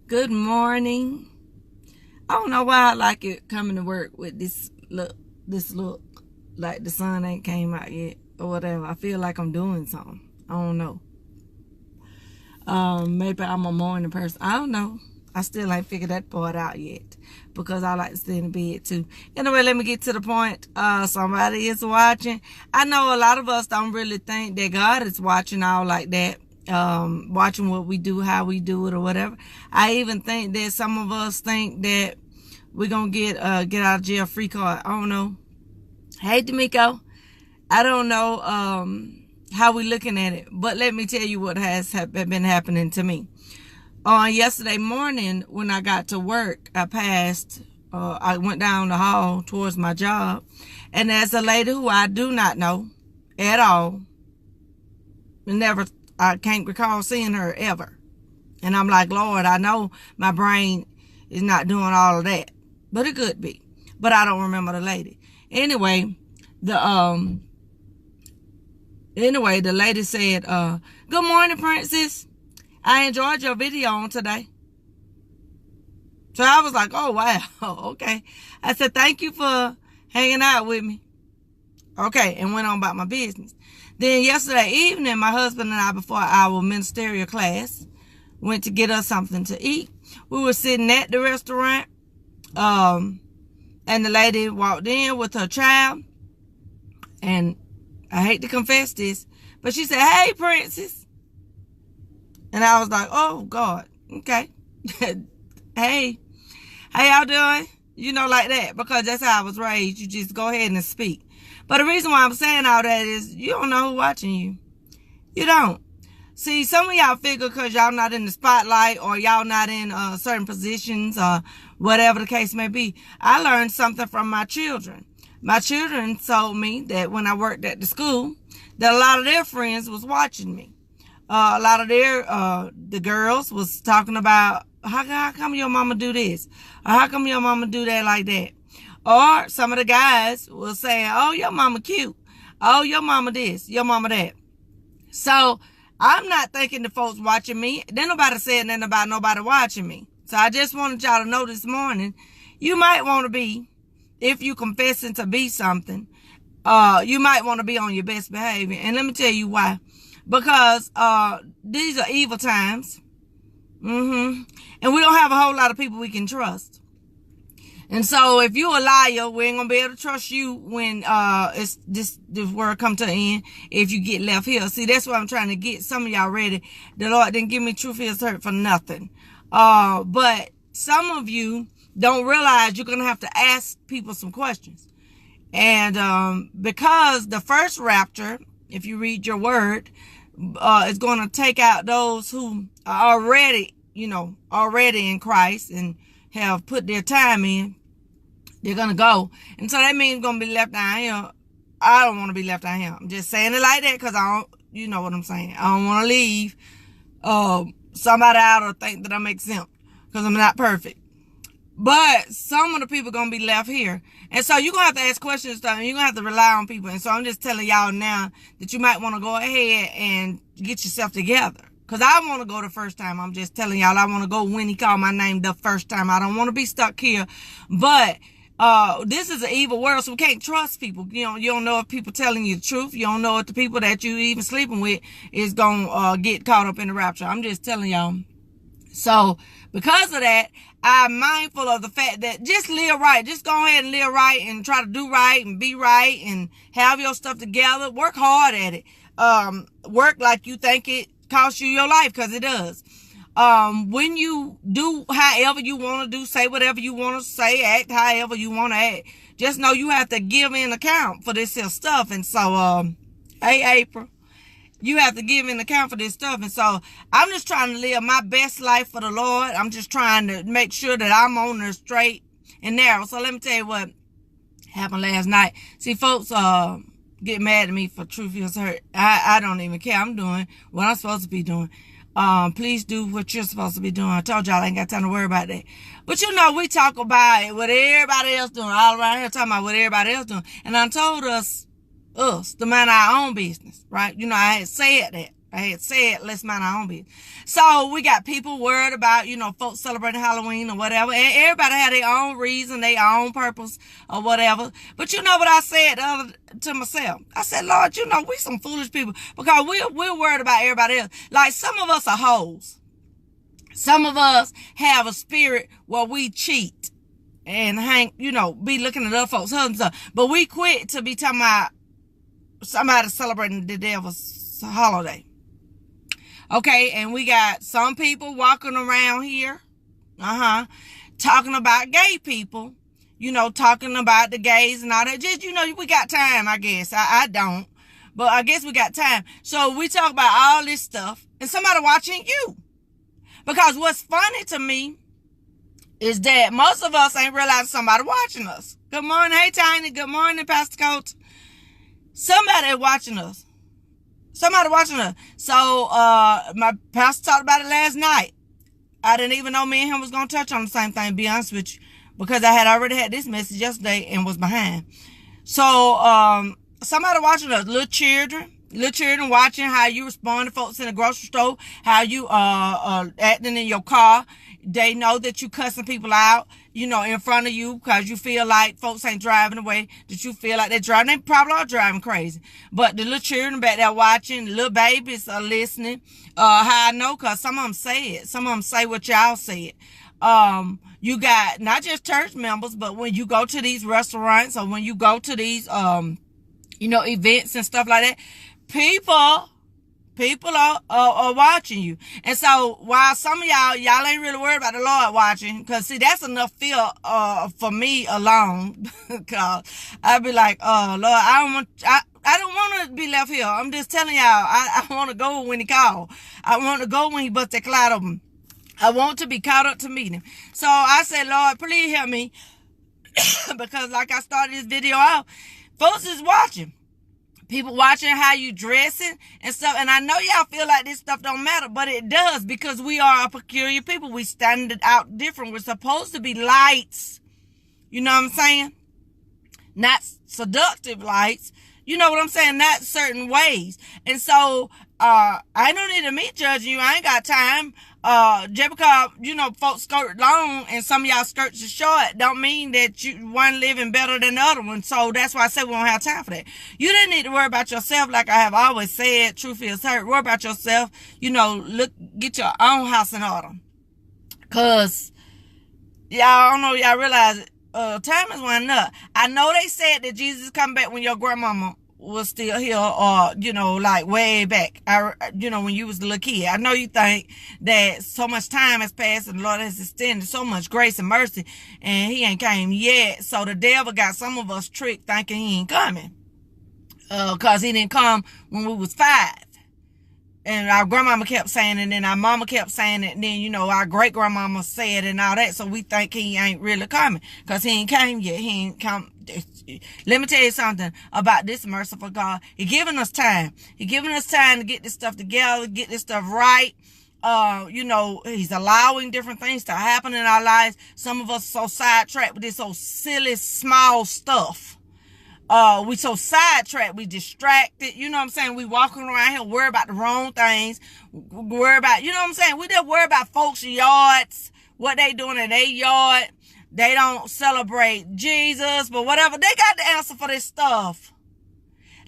Good morning. I don't know why I like it coming to work with this look like the sun ain't came out yet or whatever. I feel like I'm doing something. I don't know. Maybe I'm a morning person. I don't know. I still ain't figured that part out yet because I like to stay in bed too. Anyway, let me get to the point. Somebody is watching. I know a lot of us don't really think that God is watching all like that. Watching what we do, how we do it or whatever. I even think that some of us think that we're gonna get out of jail free card. I don't know. Hey D'Amico. I don't know how we looking at it, but let me tell you what has been happening to me. On yesterday morning when I got to work, I went down the hall towards my job, and there's a lady who I do not know at all. I can't recall seeing her ever. And I'm like, Lord, I know my brain is not doing all of that, but it could be. But I don't remember the lady. Anyway, the lady said, "Good morning, Princess. I enjoyed your video on today." So I was like, "Oh wow, okay." I said, "Thank you for hanging out with me." Okay, and went on about my business. Then yesterday evening, my husband and I, before our ministerial class, went to get us something to eat. We were sitting at the restaurant, and the lady walked in with her child. And I hate to confess this, but she said, "Hey, Princess." And I was like, "Oh, God, okay." Hey, how y'all doing? Like that, because that's how I was raised. You just go ahead and speak. But the reason why I'm saying all that is you don't know who's watching you. You don't. See, some of y'all figure because y'all not in the spotlight or y'all not in certain positions or whatever the case may be. I learned something from my children. My children told me that when I worked at the school, that a lot of their friends was watching me. A lot of the girls was talking about, how come your mama do this? Or how come your mama do that like that? Or some of the guys was saying, "Oh, your mama cute. Oh, your mama this, your mama that." So I'm not thinking the folks watching me. Then nobody said nothing about nobody watching me. So I just wanted y'all to know this morning, you might want to be, if you confessing to be something, you might want to be on your best behavior. And let me tell you why. Because these are evil times. And we don't have a whole lot of people we can trust. And so if you're a liar, we ain't gonna be able to trust you when it's this world come to an end if you get left here. See, that's what I'm trying to get some of y'all ready. The Lord didn't give me truth is hurt for nothing. But some of you don't realize you're gonna have to ask people some questions. And because the first rapture, if you read your word, is gonna take out those who are already in Christ and have put their time in. They're gonna go, and so that means gonna be left down here. I don't want to be left down here. I'm just saying it like that because I don't, you know what I'm saying. I don't want to leave somebody out or think that I'm exempt because I'm not perfect. But some of the people gonna be left here, and so you're gonna have to ask questions and you're gonna have to rely on people. And so I'm just telling y'all now that you might want to go ahead and get yourself together. Because I want to go the first time. I'm just telling y'all I want to go when he called my name the first time. I don't want to be stuck here. But this is an evil world, so we can't trust people. You don't know if people telling you the truth. You don't know if the people that you even sleeping with is going to get caught up in the rapture. I'm just telling y'all. So because of that, I'm mindful of the fact that just live right. Just go ahead and live right and try to do right and be right and have your stuff together. Work hard at it. Work like you think it costs you your life, because it does. When you do however you want to do, say whatever you want to say, act however you want to act, just know you have to give an account for this here stuff. And so, hey April, you have to give an account for this stuff. And so I'm just trying to live my best life for the Lord. I'm just trying to make sure that I'm on the straight and narrow. So let me tell you what happened last night. See, folks get mad at me for truth is hurt. I don't even care. I'm doing what I'm supposed to be doing. Please do what you're supposed to be doing. I told y'all I ain't got time to worry about that. But we talk about what everybody else doing. All around here talking about what everybody else doing. And I told us to mind our own business, right? I had said that. I had said, let's mind our own business. So we got people worried about, folks celebrating Halloween or whatever. And everybody had their own reason, their own purpose or whatever. But you know what I said to myself? I said, Lord, we some foolish people because we're worried about everybody else. Like some of us are hoes. Some of us have a spirit where we cheat and be looking at other folks' husbands. But we quit to be talking about somebody celebrating the devil's holiday. Okay, and we got some people walking around here, talking about gay people, talking about the gays and all that. Just, we got time, I guess. I don't, but I guess we got time. So we talk about all this stuff and somebody watching you. Because what's funny to me is that most of us ain't realizing somebody watching us. Good morning. Hey, Tiny. Good morning, Pastor Coach. Somebody watching us. Somebody watching us. So, my pastor talked about it last night. I didn't even know me and him was going to touch on the same thing, to be honest with you. Because I had already had this message yesterday and was behind. So, somebody watching us. Little children watching how you respond to folks in the grocery store, how you acting in your car. They know that you cussing people out, in front of you because you feel like folks ain't driving the way that you feel like they're driving. They probably are driving crazy. But the little children back there watching, the little babies are listening. How I know, because some of them say it. Some of them say what y'all said. You got not just church members, but when you go to these restaurants or when you go to these, events and stuff like that, people are watching you. And so while some of y'all ain't really worried about the Lord watching, because see, that's enough fear for me alone. Because I'd be like, oh Lord, I don't want to be left here. I'm just telling y'all, I want to go when he call. I want to go when he bust that cloud open. I want to be caught up to meet him. So I said, Lord, please help me. Because like I started this video out, folks is watching. People watching how you dressing and stuff. And I know y'all feel like this stuff don't matter, but it does, because we are a peculiar people. We stand out different. We're supposed to be lights. You know what I'm saying? Not seductive lights. You know what I'm saying? Not certain ways. And so, I don't need to meet judging you. I ain't got time. Just because, folks skirt long and some of y'all skirts are short, don't mean that one living better than the other one. So that's why I say we don't have time for that. You didn't need to worry about yourself, like I have always said. Truth is hurt. Worry about yourself. Get your own house in order. Cause y'all don't know, y'all realize it. Time is winding up. I know they said that Jesus come back when your grandmama was still here, or like way back. When you was a little kid. I know you think that so much time has passed and the Lord has extended so much grace and mercy, and he ain't came yet. So the devil got some of us tricked thinking he ain't coming, cause he didn't come when we was 5. And our grandmama kept saying it, and then our mama kept saying it, and then, our great-grandmama said it and all that, so we think he ain't really coming, because he ain't came yet. He ain't come. Let me tell you something about this merciful God. He giving us time. He giving us time to get this stuff together, get this stuff right. He's allowing different things to happen in our lives. Some of us are so sidetracked with this so silly, small stuff. We so sidetracked, we distracted, you know what I'm saying? We walking around here worry about the wrong things, worry about, you know what I'm saying? We just worry about folks' yards, what they doing in their yard. They don't celebrate Jesus, but whatever, they got the answer for this stuff.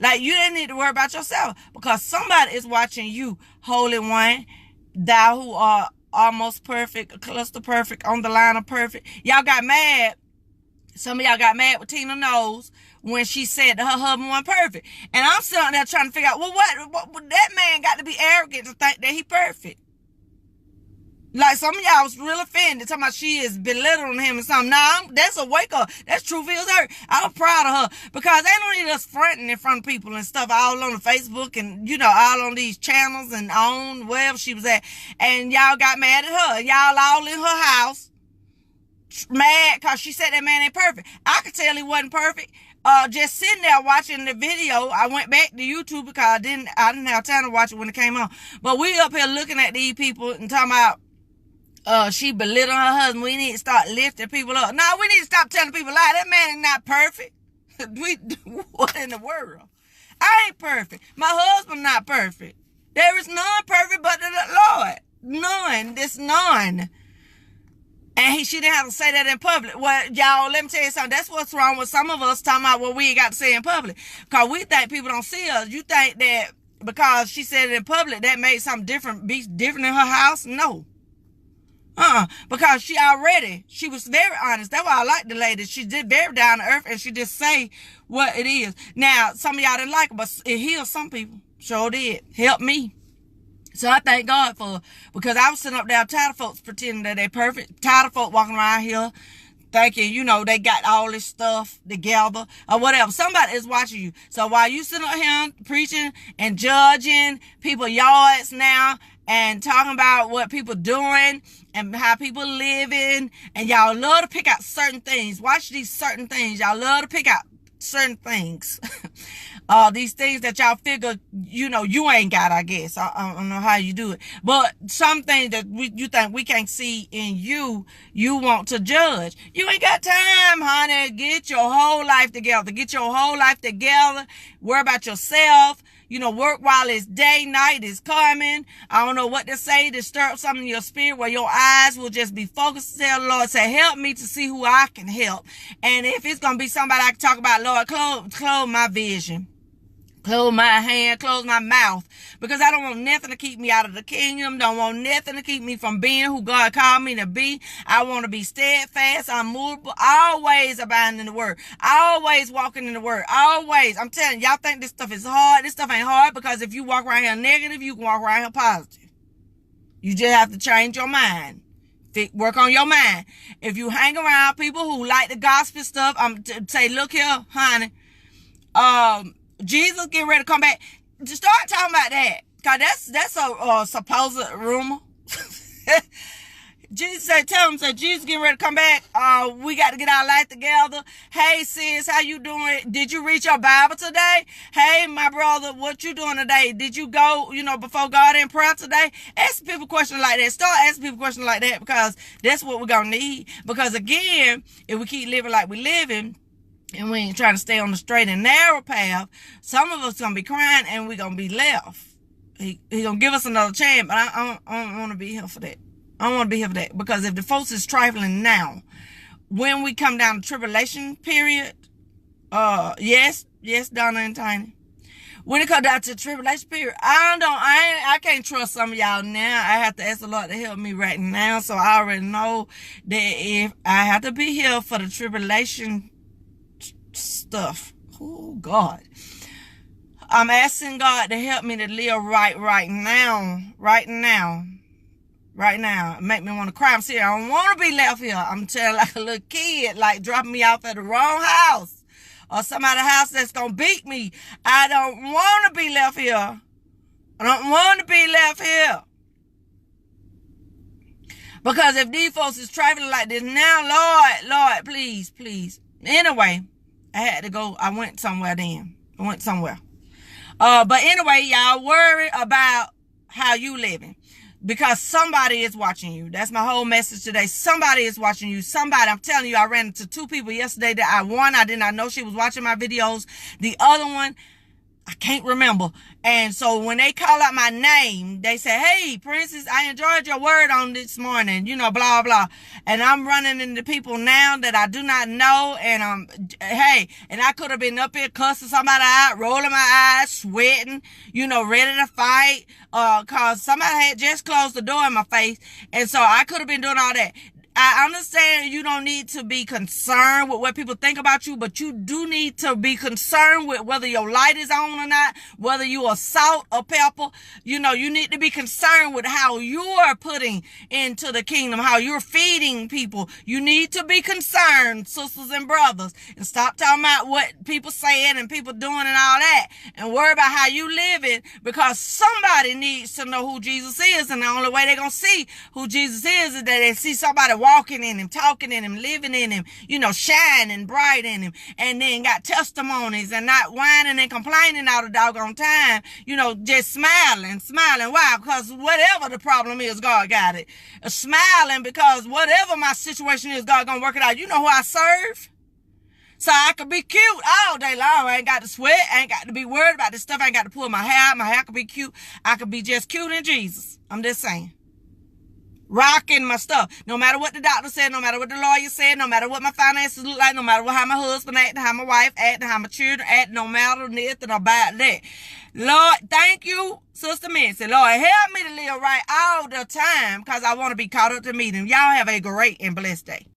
Like, you didn't need to worry about yourself, because somebody is watching you, Holy One, thou who are almost perfect, cluster perfect, on the line of perfect. Y'all got mad. Some of y'all got mad with Tina Knowles when she said that her husband wasn't perfect. And I'm sitting there trying to figure out, well, what that man got to be arrogant to think that he perfect. Like, some of y'all was real offended, talking about she is belittling him and something. Nah, that's a wake up. That's true feels hurt. I'm proud of her, because they don't need us fronting in front of people and stuff all on the Facebook and, all on these channels and on wherever she was at. And y'all got mad at her. Y'all all in her house mad because she said that man ain't perfect. I could tell he wasn't perfect. Just sitting there watching the video. I went back to YouTube because I didn't have time to watch it when it came on. But we up here looking at these people and talking about she belittling her husband. We need to start lifting people up. No, we need to stop telling people lie. That man is not perfect. What in the world? I ain't perfect. My husband not perfect. There is none perfect but the Lord. None. There's none. And she didn't have to say that in public. Well, y'all, let me tell you something. That's what's wrong with some of us talking about what we ain't got to say in public. Because we think people don't see us. You think that because she said it in public, that made something different, be different in her house? No. Because she was very honest. That's why I like the lady. She did very down to earth, and she just say what it is. Now, some of y'all didn't like it, but it healed some people. Sure did. Helped me. So I thank God for, because I was sitting up there tired of folks pretending that they're perfect. Tired of folks walking around here thinking, you know, they got all this stuff together or whatever. Somebody is watching you. So while you sitting up here preaching and judging people yards now and talking about what people doing and how people living, and y'all love to pick out certain things. Watch these certain things. Y'all love to pick out certain things. These things that y'all figure, you know, you ain't got, I guess. I don't know how you do it. But some things that you think we can't see in you, you want to judge. You ain't got time, honey. Get your whole life together. Get your whole life together. Worry about yourself. You know, work while it's day, night is coming. I don't know what to say to stir up something in your spirit where your eyes will just be focused. Tell the Lord, say, help me to see who I can help. And if it's going to be somebody I can talk about, Lord, close my vision. Close my hand, close my mouth, because I don't want nothing to keep me out of the kingdom. Don't want nothing to keep me from being who God called me to be. I want to be steadfast, unmovable, always abiding in the word, always walking in the word, always. I'm telling y'all think this stuff is hard. This stuff ain't hard, because if you walk around here negative, you can walk around here positive. You just have to change your mind. Work on your mind. If you hang around people who like the gospel stuff, say, look here, honey, Jesus getting ready to come back. Just start talking about that, cause that's a supposed rumor. Jesus said, tell him, say, Jesus getting ready to come back. We got to get our life together. Hey sis, how you doing? Did you read your Bible today? Hey my brother, what you doing today? Did you go, before God in prayer today? Ask people questions like that. Start asking people questions like that, because that's what we're gonna need. Because again, if we keep living like we living, and we ain't trying to stay on the straight and narrow path, some of us gonna be crying and we gonna be left. He gonna give us another chance, but I don't want to be here for that. I don't want to be here for that, because if the folks is trifling now, when we come down the tribulation period, yes, Donna and Tiny, when it comes down to the tribulation period, I can't trust some of y'all now. I have to ask the Lord to help me right now. So I already know that if I have to be here for the tribulation stuff, oh God, I'm asking God to help me to live right now. It make me want to cry. I'm serious. I don't want to be left here. I'm telling like a little kid, like dropping me off at the wrong house or somebody's house that's gonna beat me. I don't want to be left here. I don't want to be left here. Because if these folks is traveling like this now, Lord, please. Anyway, I had to go. I went somewhere then. But anyway, y'all worry about how you living, because somebody is watching you. That's my whole message today. Somebody is watching you. Somebody, I'm telling you, I ran into 2 people yesterday that I did not know she was watching my videos. The other one, I can't remember. And so when they call out my name, they say, hey, Princess, I enjoyed your word on this morning, blah, blah. And I'm running into people now that I do not know. And hey, and I could have been up here cussing somebody out, rolling my eyes, sweating, ready to fight, cause somebody had just closed the door in my face. And so I could have been doing all that. I understand you don't need to be concerned with what people think about you, but you do need to be concerned with whether your light is on or not, whether you are salt or pepper. You need to be concerned with how you are putting into the kingdom, how you're feeding people. You need to be concerned, sisters and brothers, and stop talking about what people saying and people doing and all that, and worry about how you living, because somebody needs to know who Jesus is, and the only way they're going to see who Jesus is that they see somebody walking in him, talking in him, living in him, shining bright in him, and then got testimonies and not whining and complaining all the doggone time, just smiling. Why? Because whatever the problem is, God got it. Smiling because whatever my situation is, God gonna work it out. You know who I serve? So I could be cute all day long. I ain't got to sweat. I ain't got to be worried about this stuff. I ain't got to pull my hair out. My hair could be cute. I could be just cute in Jesus. I'm just saying. Rocking my stuff. No matter what the doctor said, no matter what the lawyer said, no matter what my finances look like, no matter how my husband acting, how my wife acting, how my children acting, no matter nothing about that. Lord, thank you, Sister Mincy. Lord, help me to live right all the time because I want to be caught up to meet him. Y'all have a great and blessed day.